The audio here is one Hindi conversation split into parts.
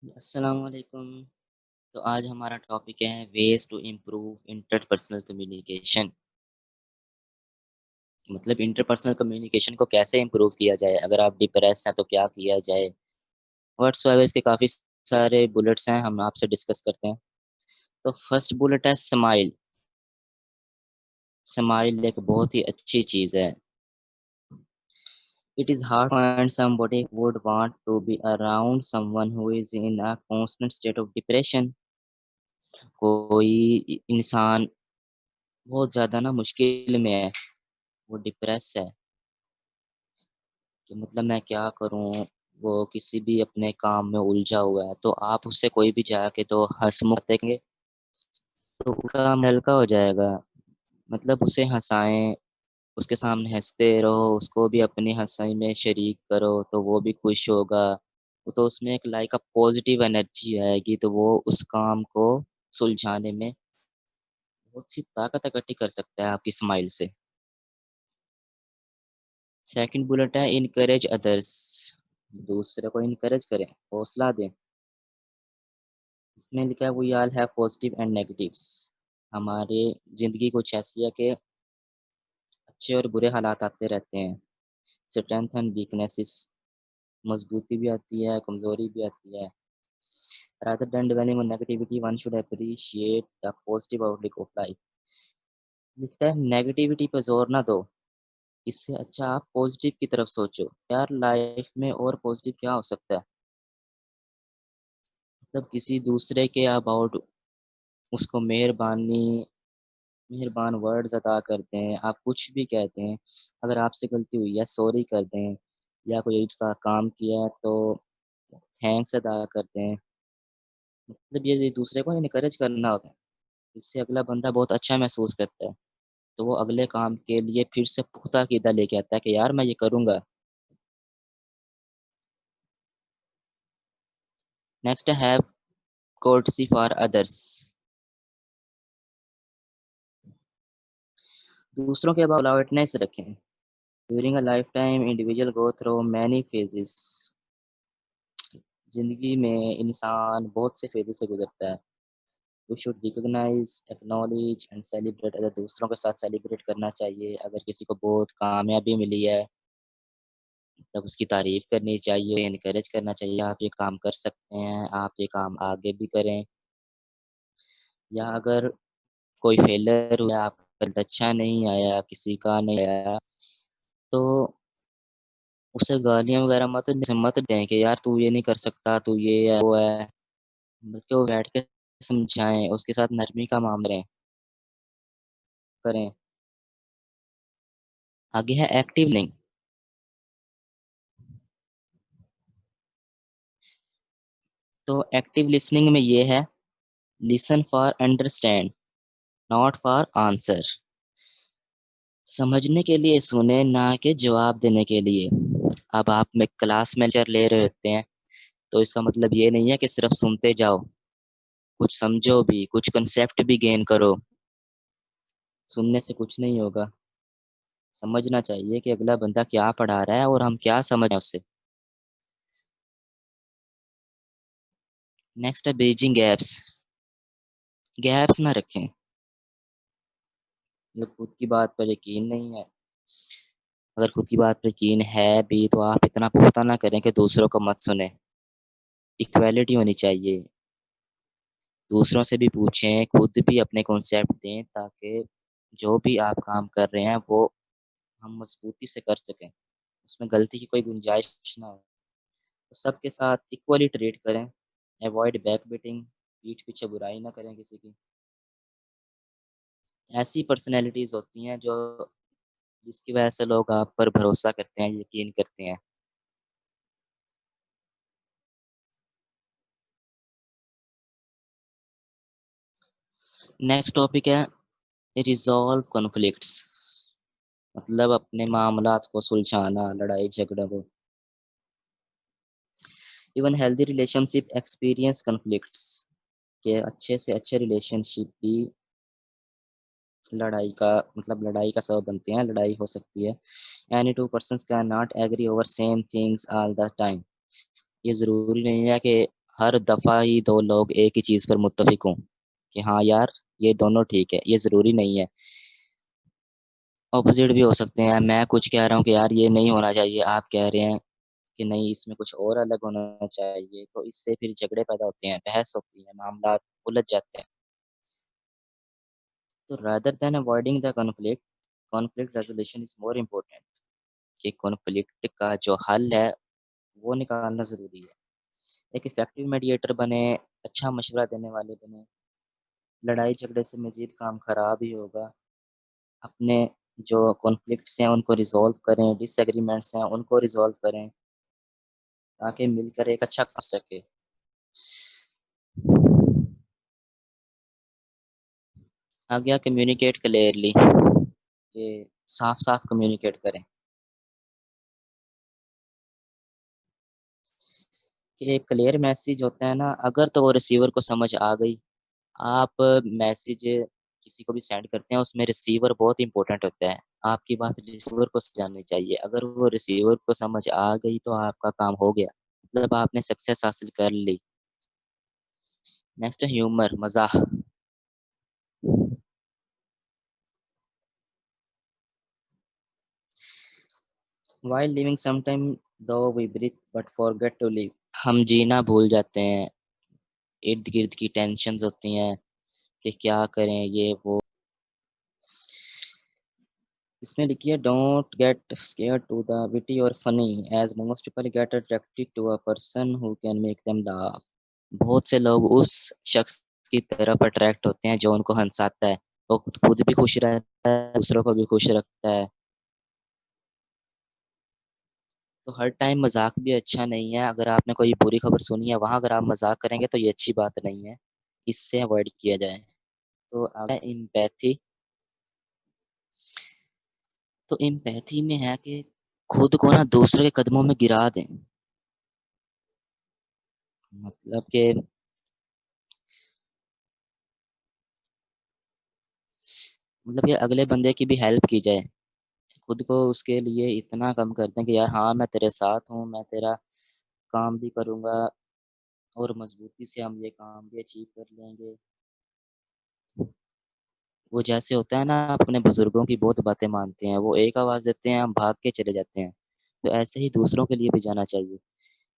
अस्सलाम वालेकुम। तो आज हमारा टॉपिक है ways to improve interpersonal communication. मतलब इंटरपर्सनल कम्युनिकेशन को कैसे इम्प्रूव किया जाए, अगर आप डिप्रेस हैं तो क्या किया जाए। व्हाट्सएवर इसके काफ़ी सारे बुलेट्स हैं, हम आपसे डिस्कस करते हैं। तो फर्स्ट बुलेट है स्माइल। स्माइल एक बहुत ही अच्छी चीज़ है। It is hard to find somebody who would want to be around someone who is in a constant state of depression। कोई इंसान बहुत ज़्यादा ना मुश्किल में है, वो डिप्रेस है कि मतलब मैं क्या करूँ? वो किसी भी अपने काम में उलझा हुआ है, तो आप उससे कोई भी जाके तो हँसमुख देंगे, तो उसका काम हल्का हो जाएगा। मतलब उसे हँसाएँ, उसके सामने हँसते रहो, उसको भी अपनी हँसाई में शरीक करो, तो वो भी खुश होगा। तो उसमें एक लाइक पॉज़िटिव एनर्जी आएगी, तो वो उस काम को सुलझाने में बहुत सी ताकत इकट्ठी कर सकता है आपकी स्माइल से। सेकंड बुलेट है इनकरेज अदर्स। दूसरे को इनकरेज करें, हौसला दें। इसमें लिखा है we all have positive and negatives. हमारे ज़िंदगी कुछ ऐसी है कि अच्छे और बुरे हालात आते रहते हैं। स्ट्रेंथ एंड वीकनेसेस, मजबूती भी आती है, कमज़ोरी भी आती है। Rather than dwelling on negativity, one should appreciate the positive outlook of life। लिखता है नेगेटिविटी पे ज़ोर ना दो, इससे अच्छा आप पॉजिटिव की तरफ सोचो। यार लाइफ में और पॉजिटिव क्या हो सकता है? मतलब किसी दूसरे के अबाउट उसको मेहरबान वर्ड्स अता करते हैं, आप कुछ भी कहते हैं, अगर आपसे गलती हुई है सॉरी कर दें, या कोई उसका काम किया है तो थैंक्स अदा करते हैं। मतलब ये दूसरे को इनकरेज करना होता है, इससे अगला बंदा बहुत अच्छा महसूस करता है, तो वो अगले काम के लिए फिर से पुख्ता क़ीदा लेके आता है कि यार मैं ये करूँगा। नेक्स्ट है हैव कोर्टेसी फॉर अदर्स। दूसरों के अबाउट पोलाइटनेस रखें। During a life time individual go through many phases. ज़िंदगी में इंसान बहुत से फेजेस से गुजरता है। We should recognise, acknowledge and celebrate. अगर दूसरों के साथ सेलिब्रेट करना चाहिए, अगर किसी को बहुत कामयाबी मिली है तब उसकी तारीफ करनी चाहिए, इनकरेज करना चाहिए, आप ये काम कर सकते हैं, आप ये काम आगे भी करें। या अगर कोई फेलियर हुआ, आपका रिजल्ट अच्छा नहीं आया, किसी का नहीं आया, तो उसे गालियाँ वगैरह मत दें कि यार तू ये नहीं कर सकता, तू ये है, वो है। बल्कि वो बैठ के समझाएँ, उसके साथ नरमी का मामला करें। आगे है एक्टिव लिसनिंग। तो एक्टिव लिसनिंग में ये है listen for understand, not for answer. समझने के लिए सुने, ना कि जवाब देने के लिए। अब आप में क्लास में लेक्चर ले रहे होते हैं, तो इसका मतलब ये नहीं है कि सिर्फ सुनते जाओ, कुछ समझो भी, कुछ कंसेप्ट भी गेन करो। सुनने से कुछ नहीं होगा, समझना चाहिए कि अगला बंदा क्या पढ़ा रहा है और हम क्या समझ रहे हैं उससे। नेक्स्ट है ब्रिजिंग गैप्स। गैप्स ना रखें। मतलब खुद की बात पर यकीन नहीं है, अगर खुद की बात पर यकीन है भी तो आप इतना पुख्ता ना करें कि दूसरों को मत सुने। इक्वालिटी होनी चाहिए, दूसरों से भी पूछें, खुद भी अपने कॉन्सेप्ट दें, ताकि जो भी आप काम कर रहे हैं वो हम मजबूती से कर सकें, उसमें गलती की कोई गुंजाइश ना हो। तो सबके साथ इक्वली ट्रीट करें। अवॉइड बैकबिटिंग, पीठ पीछे बुराई ना करें किसी की। ऐसी पर्सनैलिटीज़ होती हैं जो जिसकी वजह से लोग आप पर भरोसा करते हैं, यकीन करते हैं। नेक्स्ट टॉपिक है रिज़ॉल्व कॉन्फ्लिक्ट्स। मतलब अपने मामलात को सुलझाना, लड़ाई झगड़ों को। Even healthy relationship experience conflicts, के अच्छे से अच्छे रिलेशनशिप भी लड़ाई का सबब बनते हैं, लड़ाई हो सकती है। Any two persons can not agree over same things all the time. ये ज़रूरी नहीं है कि हर दफ़ा ही 2 लोग एक ही चीज़ पर मुत्तफ़िक हों कि हाँ यार, ये दोनों ठीक है, ये ज़रूरी नहीं है। ऑपोज़िट भी हो सकते हैं, मैं कुछ कह रहा हूँ कि यार ये नहीं होना चाहिए, आप कह रहे हैं कि नहीं इसमें कुछ और अलग होना चाहिए, तो इससे फिर झगड़े पैदा होते हैं, बहस होती है, मामलात उलझ जाते हैं। तो rather than avoiding the conflict, conflict resolution is more important कि कॉन्फ्लिक्ट का जो हल है, वो निकालना ज़रूरी है। एक इफ़ेक्टिव मीडिएटर बने, अच्छा मशवरा देने वाले बने, लड़ाई झगड़े से मज़ीद काम ख़राब ही होगा। अपने जो कॉन्फ्लिक्ट्स हैं उनको रिज़ॉल्व करें, डिसएग्रीमेंट्स हैं उनको रिज़ॉल्व करें, ताकि मिलकर एक अच्छा कर सकें। आ गया कम्युनिकेट क्लियरली कि साफ-साफ कम्युनिकेट करें कि एक क्लियर मैसेज होता है ना, अगर तो वो रिसीवर को समझ आ गई, आप मैसेज किसी को भी सेंड करते हैं, उसमें रिसीवर बहुत इम्पोर्टेंट होता है। आपकी बात रिसीवर को समझ चाहिए, अगर वो रिसीवर को समझ आ गई तो आपका काम हो गया, मतलब आपने सक्सेस हासिल कर ली। नेक्स्ट ह्यूमर, मज़ाक। While living sometime though we breathe but forget to live. हम जीना भूल जाते हैं, इर्द-गिर्द की टेंशन्स होती हैं कि क्या करें ये वो। इसमें लिखिए don't get scared to the witty और funny as most people get attracted to a person who can make them laugh. बहुत से लोग उस शख्स की तरफ अट्रैक्ट होते हैं जो उनको हँसाता है। वो खुद खुद भी खुश रहता है, दूसरों को भी खुश रखता है। तो हर टाइम मज़ाक भी अच्छा नहीं है। अगर आपने कोई बुरी खबर सुनी है, वहाँ अगर आप मज़ाक करेंगे तो ये अच्छी बात नहीं है। इससे अवॉइड किया जाए। तो आगे एम्पैथी। तो एम्पैथी में है कि खुद को ना दूसरों के कदमों में गिरा दें। मतलब कि मतलब कि अगले बंदे की भी हेल्प की जाए। खुद को उसके लिए इतना कम कर दें कि यार हाँ, मैं तेरे साथ हूँ, मैं तेरा काम भी करूँगा और मज़बूती से हम ये काम भी अचीव कर लेंगे। वो जैसे होता है ना, अपने बुज़ुर्गों की बहुत बातें मानते हैं, वो एक आवाज़ देते हैं, हम भाग के चले जाते हैं। तो ऐसे ही दूसरों के लिए भी जाना चाहिए।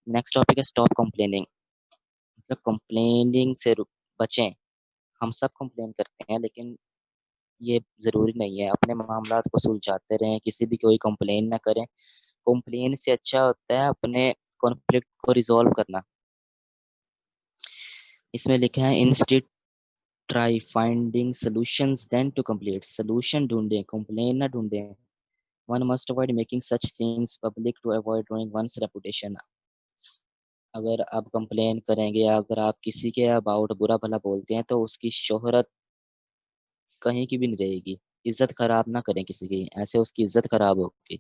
नेक्स्ट टॉपिक है स्टॉप कंप्लेनिंग। मतलब कंप्लेनिंग से बचें। हम सब कंप्लेन करते हैं, लेकिन ये ज़रूरी नहीं है। अपने मामलात को सुलझाते रहें, किसी भी कोई कंप्लेन ना करें। कंप्लेन से अच्छा होता है अपने कॉन्फ्लिक्ट को रिज़ॉल्व करना। इसमें लिखा है instead try finding solutions then to complete. Solution ढूँढें, कंप्लेन ना ढूँढें। One must avoid making such things public to avoid ruining one's reputation. अगर आप कंप्लेन करेंगे या अगर आप किसी के अबाउट बुरा-भला बोलते हैं, तो उसकी शोहरत कहीं की भी नहीं रहेगी। इज़्ज़त खराब ना करें किसी की, ऐसे उसकी इज़्ज़त खराब होगी।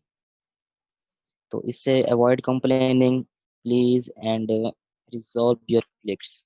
तो इससे avoid complaining please and resolve your conflicts.